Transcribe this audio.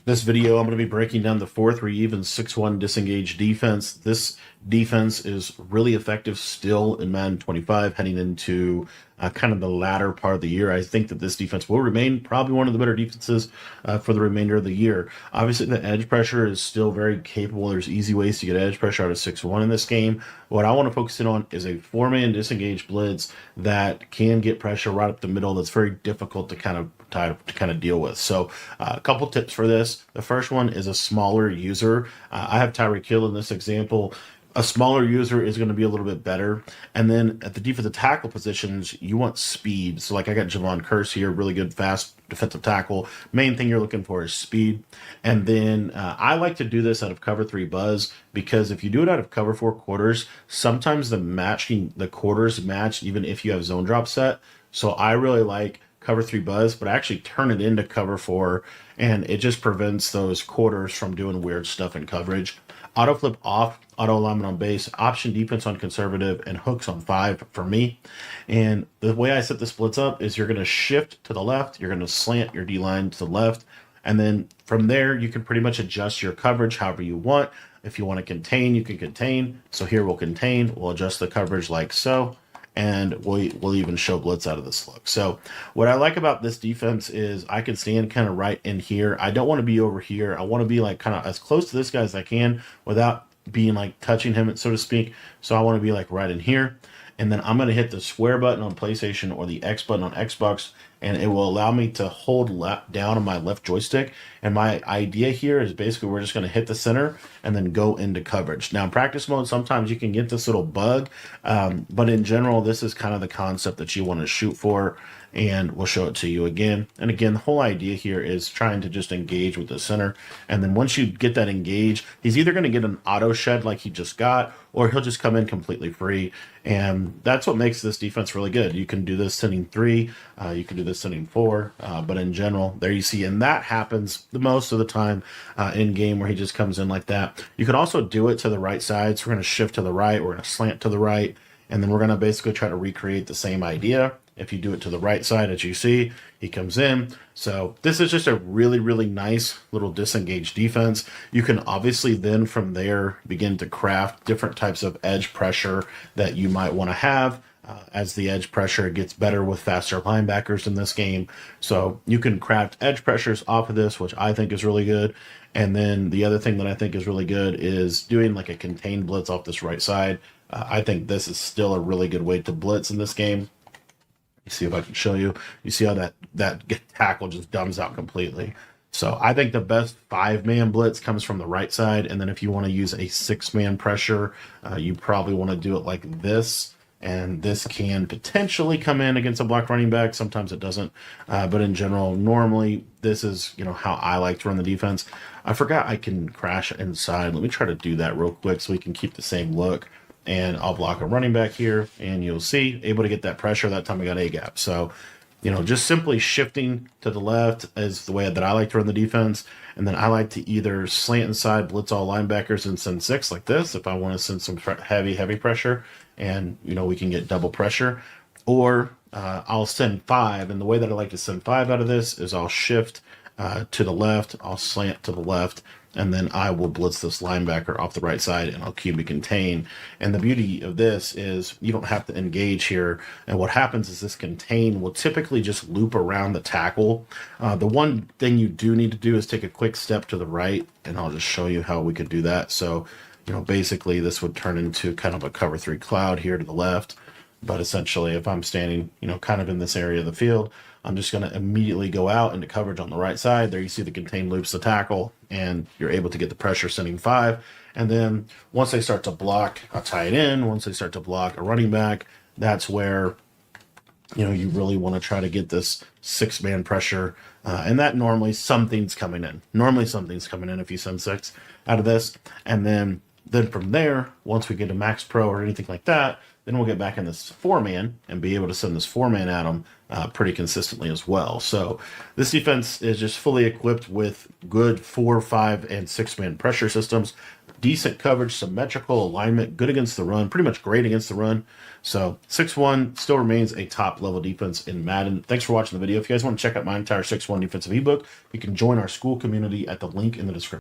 This video, I'm going to be breaking down the 4-3 even 6-1 disengage defense. This defense is really effective still in Madden 25 heading into kind of the latter part of the year. I think that this defense will remain probably one of the better defenses for the remainder of the year. Obviously, the edge pressure is still very capable. There's easy ways to get edge pressure out of 6-1 in this game. What I want to focus in on is a 4-man disengage blitz that can get pressure right up the middle. That's very difficult to kind of deal with. So a couple tips for this. The first one is a smaller user. I have Tyreek Hill in this example. A smaller user is going to be a little bit better. And then at the defensive tackle positions, you want speed. So like I got Javon Curse here, really good, fast defensive tackle. Main thing you're looking for is speed. And then I like to do this out of cover 3 buzz, because if you do it out of cover 4 quarters, sometimes the quarters match even if you have zone drop set. So I really like cover 3 buzz, but I actually turn it into cover 4, and it just prevents those quarters from doing weird stuff in coverage. Auto flip off, auto alignment on base, option defense on conservative, and hooks on 5 for me. And the way I set the splits up is you're going to shift to the left, you're going to slant your D-line to the left, and then from there you can pretty much adjust your coverage however you want. If you want to contain, you can contain. So here we'll contain, we'll adjust the coverage like so, and we'll even show blitz out of this look. So what I like about this defense is I can stand kind of right in here. I don't want to be over here. I want to be like kind of as close to this guy as I can without being like touching him, so to speak. So I want to be like right in here. And then I'm going to hit the square button on PlayStation or the X button on Xbox, and it will allow me to hold down on my left joystick. And my idea here is basically we're just going to hit the center and then go into coverage. Now in practice mode, sometimes you can get this little bug, but in general, this is kind of the concept that you want to shoot for, and we'll show it to you again. And again, the whole idea here is trying to just engage with the center. And then once you get that engage, he's either going to get an auto shed like he just got, or he'll just come in completely free. And that's what makes this defense really good. You can do this sending 3, you can do this sending 4, but in general, there you see, and that happens the most of the time in game where he just comes in like that. You can also do it to the right side. So we're going to shift to the right, we're going to slant to the right, and then we're going to basically try to recreate the same idea. If you do it to the right side, as you see, he comes in. So this is just a really, really nice little disengaged defense. You can obviously then from there begin to craft different types of edge pressure that you might want to have. As the edge pressure gets better with faster linebackers in this game. So you can craft edge pressures off of this, which I think is really good. And then the other thing that I think is really good is doing like a contained blitz off this right side. I think this is still a really good way to blitz in this game. You see if I can show you. You see how that tackle just dumbs out completely. So I think the best 5-man blitz comes from the right side. And then if you want to use a 6-man pressure, you probably want to do it like this. And this can potentially come in against a block running back. Sometimes it doesn't. But in general, normally this is, how I like to run the defense. I forgot I can crash inside. Let me try to do that real quick so we can keep the same look. And I'll block a running back here, and you'll see, able to get that pressure. That time I got A-gap. So, just simply shifting to the left is the way that I like to run the defense. And then I like to either slant inside, blitz all linebackers, and send 6 like this if I want to send some heavy pressure. And, we can get double pressure. Or I'll send 5. And the way that I like to send 5 out of this is I'll shift to the left, I'll slant to the left, and then I will blitz this linebacker off the right side, and I'll QB contain. And the beauty of this is you don't have to engage here. And what happens is this contain will typically just loop around the tackle. The one thing you do need to do is take a quick step to the right, and I'll just show you how we could do that. So, basically this would turn into kind of a cover 3 cloud here to the left. But essentially, if I'm standing, kind of in this area of the field, I'm just going to immediately go out into coverage on the right side. There you see the contain loops the tackle, and you're able to get the pressure sending 5. And then once they start to block a tight end, once they start to block a running back, that's where, you really want to try to get this 6-man pressure. And that normally something's coming in. Normally something's coming in if you send 6 out of this. And then from there, once we get a max pro or anything like that, then we'll get back in this 4-man and be able to send this 4-man at them pretty consistently as well. So this defense is just fully equipped with good 4, 5, and 6-man pressure systems. decent coverage, symmetrical alignment, good against the run, pretty much great against the run. So 6'1" still remains a top level defense in Madden. Thanks for watching the video. If you guys want to check out my entire 6'1" defensive ebook, you can join our school community at the link in the description.